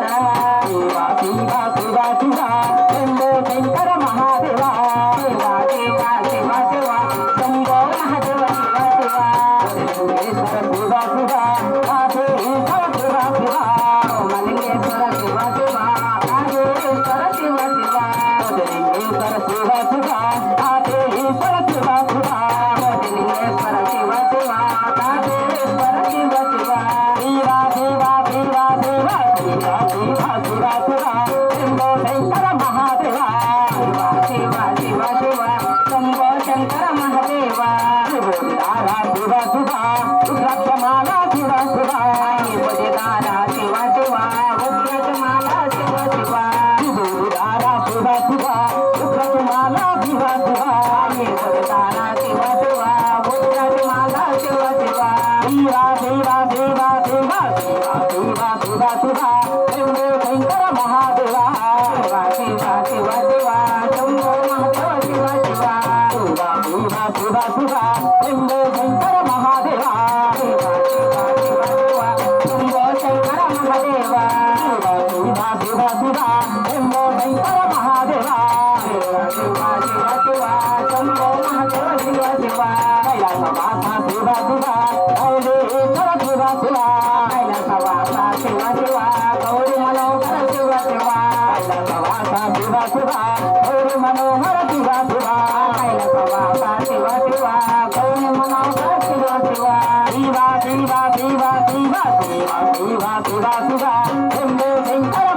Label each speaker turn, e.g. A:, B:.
A: Shiva Shiva Shiva Shambho Shankara Mahadeva Shiva Shiva Shiva Shiva Shambho Mahadeva Shiva Shiva Shiva Shiva Radheshwara Shiva Shiva మలింగేశ్వర Shiva Shiva Radheshwara Shiva Shiva Lingeshwara Shiva Shiva Radheshwara Shiva Shiva Lingeshwara Shiva Shiva Radheshwara Shiva Shiva Shiva Shiva Shiva Shiva Shiva Shiva Shiva Shiva Shambho Shankara Mahadeva Shiva Shiva Shiva Shambho Shankara Mahadeva Shiva Shiva Shiva రుద్రాక్షమాల Shiva Shiva ఉపజదార Shiva Shiva ఉగ్రజమాల Shiva Shiva శివుడార Shiva Shiva రుద్రాక్షమాల Shiva Shiva ఉపజదార Shiva Shiva ఉగ్రజమాల Shiva Shiva Shiva Shiva Shiva Shiva Shiva Shiva Shiva Shambho Shankara Mahadeva Shiva Shiva Shiva Shambho Mahadeva Shiva Shiva Shiva Shiva Shiva Shiva Shambho Shankara Mahadeva Shiva Shiva Shiva Shiva Shambho Shankara Mahadeva Shiva Shiva Shiva Shiva Shambho Shankara Mahadeva Shiva Shiva Shiva Shiva Shambho Mahadeva Shiva Shiva కైలాసవాస Shiva Shiva కైలేశ్వర Shiva Shiva కైలాసవాస Shiva Shiva Gauri Manohara Shiva Shiva కైలాసవాస Shiva Shiva Gauri Manohara Shiva Shiva కైలాసవాస Shiva Shiva Gauri Manohara Shiva Shiva Shiva Shiva Shiva Shiva Shiva Shiva Shiva Shiva Shambho Shankara